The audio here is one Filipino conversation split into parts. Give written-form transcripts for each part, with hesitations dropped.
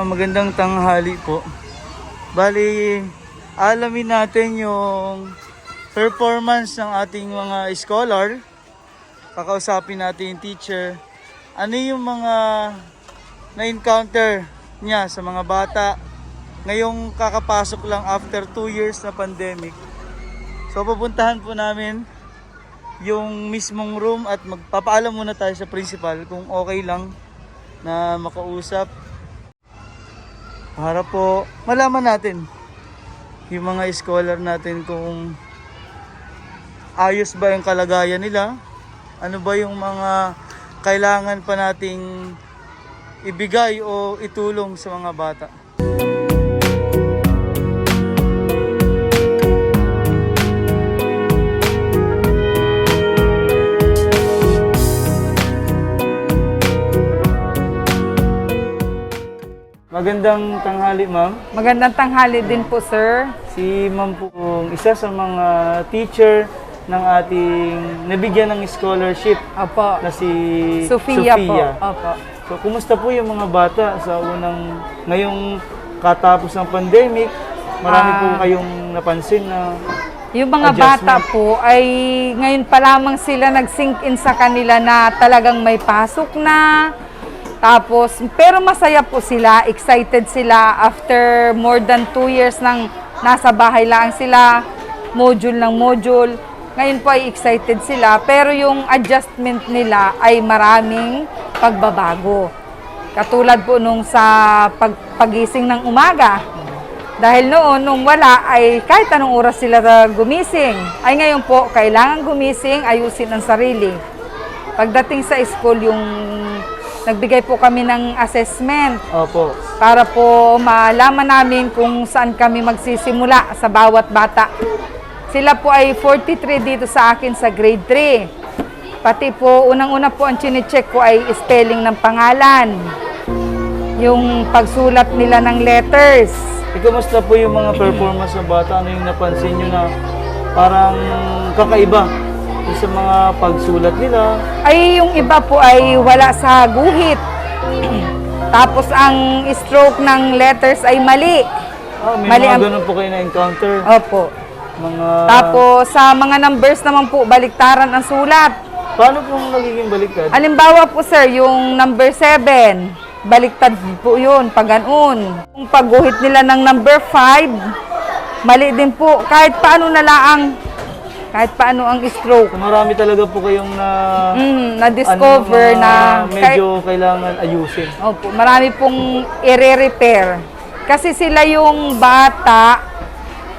Magandang tanghali po. Bali, alamin natin yung performance ng ating mga scholar. Kakausapin natin yung teacher. Ano yung mga na-encounter niya sa mga bata ngayong kakapasok lang after 2 years na pandemic. So pupuntahan po namin yung mismong room at magpapaalam muna tayo sa principal kung okay lang na makausap para po malaman natin yung mga scholar natin kung ayos ba yung kalagayan nila, ano ba yung mga kailangan pa nating ibigay o itulong sa mga bata. Magandang tanghali, ma'am. Magandang tanghali din po, sir. Si ma'am po isa sa mga teacher ng ating nabigyan ng scholarship Opo. na si Sofia po. Opo. So, kumusta po yung mga bata sa ngayong katapos ng pandemic? Marami po kayong napansin na Yung mga bata po ay ngayon pa lamang sila nag-sink in sa kanila na talagang may pasok na. Tapos, pero masaya po sila, excited sila after more than 2 years nang nasa bahay lang sila, module ng module. Ngayon po ay excited sila, pero yung adjustment nila ay maraming pagbabago. Katulad po nung sa pagising ng umaga. Dahil noon, nung wala, ay kahit anong oras sila gumising. Ay ngayon po, kailangan gumising, ayusin ang sarili. Pagdating sa school, yung nagbigay po kami ng assessment. Opo. Para po malaman namin kung saan kami magsisimula sa bawat bata. Sila po ay 43 dito sa akin sa grade 3. Pati po, unang-una po ang chine-check ko ay spelling ng pangalan. Yung pagsulat nila ng letters. Kamusta po yung mga performance ng bata? Ano yung napansin nyo na parang kakaiba sa mga pagsulat nila? Ay, yung iba po ay wala sa guhit. Tapos ang stroke ng letters ay mali. May Mali mga ganun po kayo na-encounter? Opo. Mga... Tapos sa mga numbers naman po, baliktaran ang sulat. Paano pong nagiging baliktad? Halimbawa po sir, yung number 7, baliktad po yun, pag ganoon. Kung pagguhit nila ng number 5, mali din po. Kahit paano ang stroke. So, marami talaga po kayong na-discover na medyo kailangan ayusin. Opo, marami pong i-repair. Kasi sila yung bata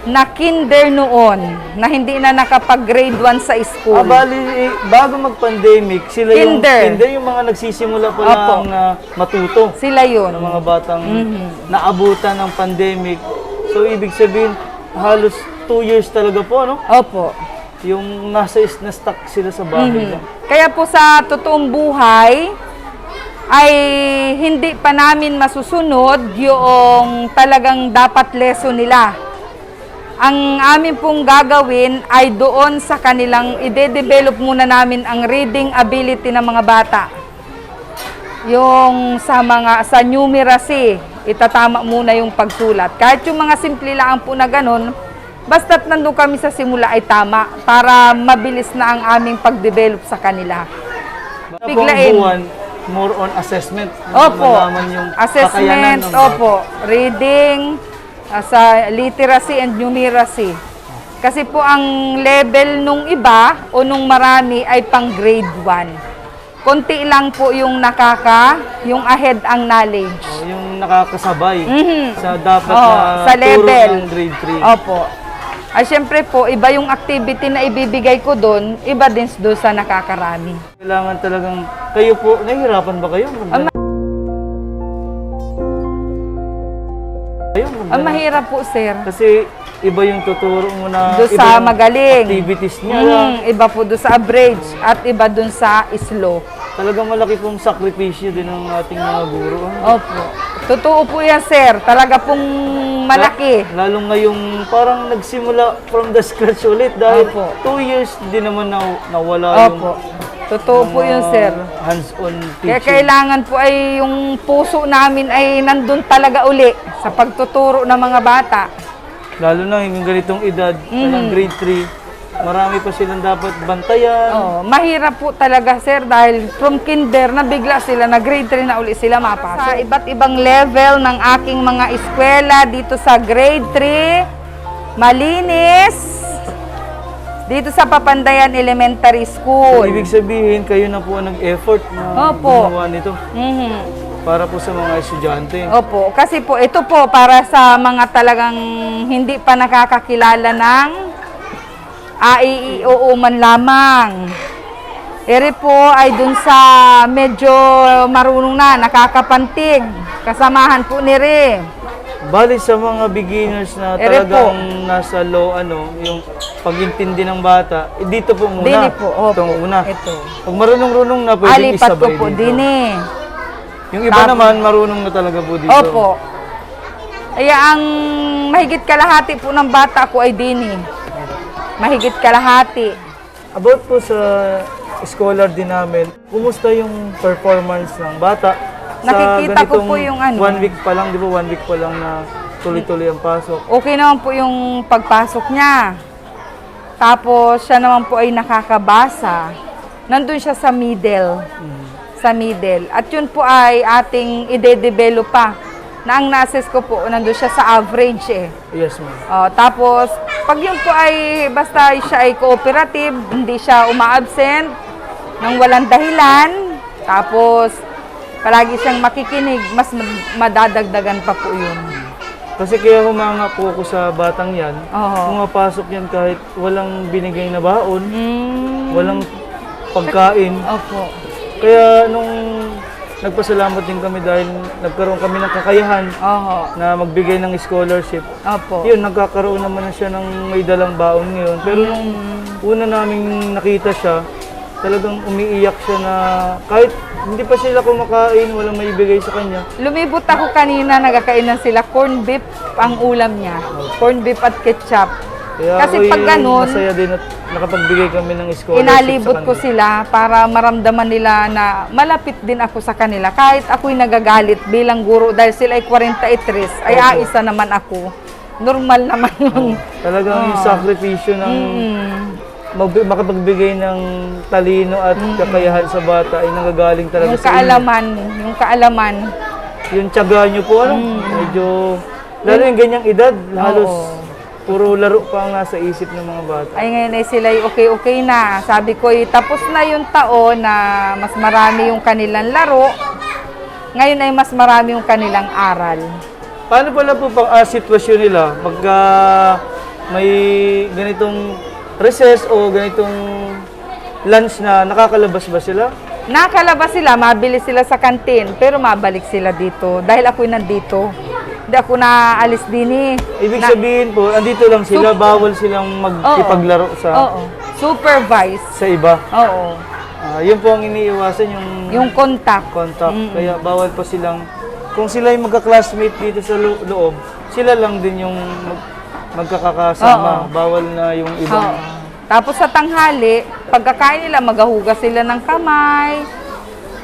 na kinder noon, na hindi na nakapag-grade 1 sa school. Bali, bago mag-pandemic, sila Kinder. yung mga nagsisimula pa lang na matuto. Sila yun. Ng mga batang naabutan ng pandemic. So, ibig sabihin, halos 2 years talaga po, no? Opo. Yung na-stuck sila sa bahay. Kaya po sa totoong buhay, ay hindi pa namin masusunod yung talagang dapat lesson nila. Ang amin pong gagawin ay doon sa kanilang ide-develop muna namin ang reading ability ng mga bata. Yung sa numeracy, itatama muna yung pagsulat. Kahit yung mga simple lang po na ganun, basta't nandun kami sa simula ay tama para mabilis na ang aming pag-develop sa kanila. Biglain. More on assessment. Opo. Yung Assessment, opo. Reading, sa literacy and numeracy. Kasi po ang level nung iba o nung marami ay pang grade 1. Konti lang po yung yung ahead ang knowledge. Yung nakakasabay sa dapat sa turo level ng grade 3. Opo. Ay syempre po, iba yung activity na ibibigay ko doon, iba din doon sa nakakarami. Kailangan talagang, kayo po, nahihirapan ba kayo? Mahirap po, sir. Kasi iba yung tuturo mo na doon sa magaling. Activities niya. Iba po doon sa average at iba doon sa slow. Talagang malaki pong sakripisyo din ng ating mga guro. Opo. Totoo po yan, sir. Talaga pong malaki. Lalo ngayong parang nagsimula from the scratch ulit dahil Opo. 2 years din naman nawala Opo. Totoo po yun, mga sir. hands-on Kaya teaching. kailangan po ay yung puso namin ay nandun talaga uli sa pagtuturo ng mga bata. Lalo na yung ganitong edad, parang grade 3, marami pa silang dapat bantayan. Oh, mahirap po talaga, sir, dahil from kinder na bigla sila na grade 3 na uli sila mapasok. Sa iba't ibang level ng aking mga eskwela dito sa grade 3, Malinis, dito sa Papandayan Elementary So, School. ibig sabihin, kayo na po ang nag-effort na Opo. gumawa nito para po sa mga estudyante. Opo, kasi po ito po para sa mga talagang hindi pa nakakakilala ng AIIOO man lamang. Ere po ay dun sa medyo marunong na, nakakapantig. Kasamahan po ni Re. Bali sa mga beginners na Ere talagang nasa low, yung pag-intindi ng bata, dito po muna. Dini po, opo. Itong una. Ito. Pag marunong-runong na, pwedeng Alipat ko isabay po dito. dini. Yung iba naman, marunong na talaga po dito. Opo. Kaya ang mahigit kalahati po ng bata ko ay dini. Mahigit kalahati. About po sa scholar din namin, kumusta yung performance ng bata? Nakikita ko ganitong po yung 1 week pa lang, di ba? 1 week pa lang na tuloy-tuloy ang pasok. Okay naman po yung pagpasok niya. Tapos siya naman po ay nakakabasa. Nandun siya sa middle. Sa middle. At yun po ay ating ide-develop pa. Na ang nasis ko po, nandun siya sa average eh. Yes, ma'am. Tapos, pag yun po ay, basta siya ay cooperative, hindi siya uma-absent nang walang dahilan. Tapos, palagi siyang makikinig, mas madadagdagan pa po yun. Kasi kaya humanga po ako sa batang yan, Oo. pumapasok yan kahit walang binigay na baon, Mm. walang pagkain. Opo. Kaya nung nagpasalamat din kami dahil nagkaroon kami ng kakayahan Oho. na magbigay ng scholarship. Opo. Yun, nagkakaroon naman na siya ng may dalang baon ngayon. Pero nung una naming nakita siya, talagang umiiyak siya na kahit hindi pa sila kumakain, walang maibigay sa kanya. Lumibot ako kanina, nagkakainan sila corn beef ang ulam niya. Corn beef at ketchup. Kaya Kasi ako'y pag ganun, masaya din at nakapagbigay kami ng scholarship inalibot sa ko kanila. sila para maramdaman nila na malapit din ako sa kanila. Kahit ako'y nagagalit bilang guro dahil sila ay 43, ay aisa naman ako. Normal naman yun. Talagang yung sakripisyo ng makapagbigay ng talino at kakayahan sa bata ay nanggagaling talaga Yung sa inyo. kaalaman. Yung tiyaga nyo po, medyo, lalo yung ganyang edad, halos puro laro pa ang nasa isip ng mga bata. Ay ngayon ay sila ay okay na. Sabi ko, tapos na yung taon na mas marami yung kanilang laro. Ngayon ay mas marami yung kanilang aral. Paano pala po pang sitwasyon nila? Pagka may ganitong recess o ganitong lunch na nakakalabas ba sila? Nakalabas sila, mabili sila sa kantin, pero mabalik sila dito dahil ako'y nandito. Hindi ako naalis din eh. Ibig sabihin po, andito lang sila, bawal silang magkipaglaro Oo. Supervise. sa iba. Oo. Yun po ang iniiwasan, Yung contact. contact. Kaya bawal pa silang, kung sila yung magka-classmate dito sa loob, sila lang din yung magkakasama. Bawal na yung ibang... Oo. Tapos sa tanghali, pagkakain nila, maghahugas sila ng kamay.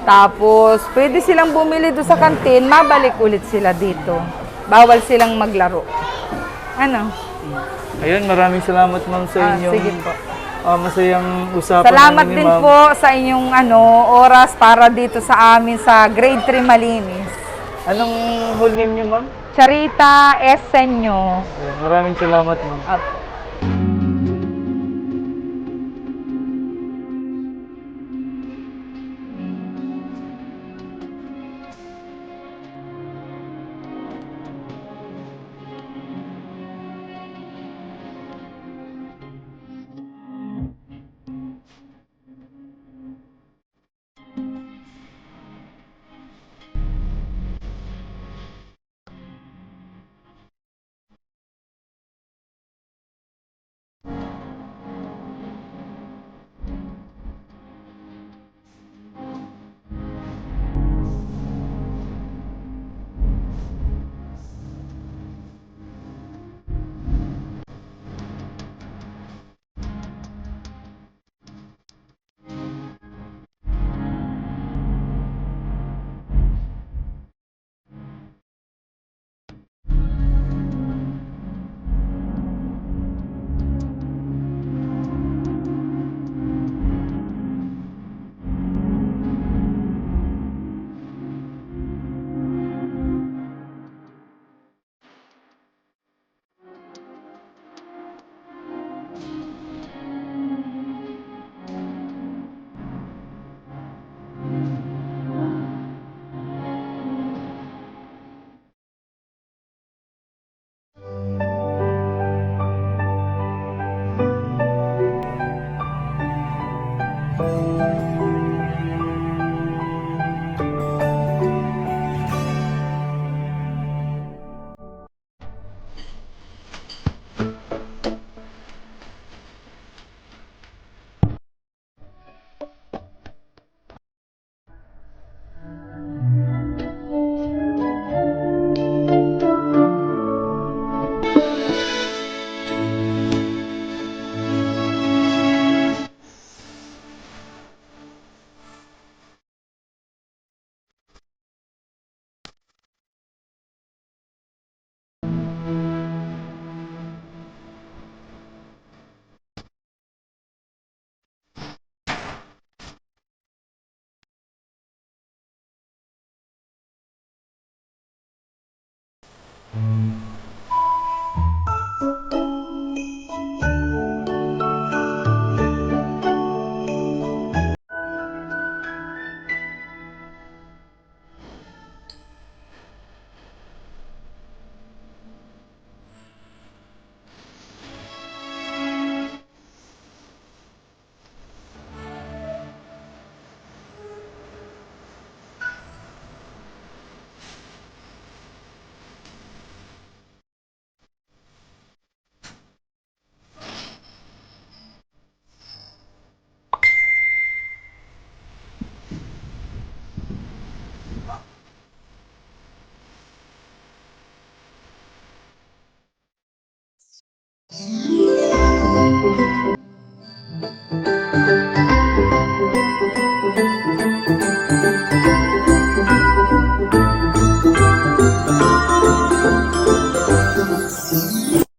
Tapos, pwede silang bumili doon sa kantin, mabalik ulit sila dito. Bawal silang maglaro. Ano? Ayun, maraming salamat ma'am sa inyong Sige po. masayang usapan Salamat namin ni din ma'am. po sa inyong oras para dito sa amin sa grade 3 Malinis. Anong whole name niyo ma'am? Charita Esenyo. Ayun, maraming salamat ma'am. Up. Mm.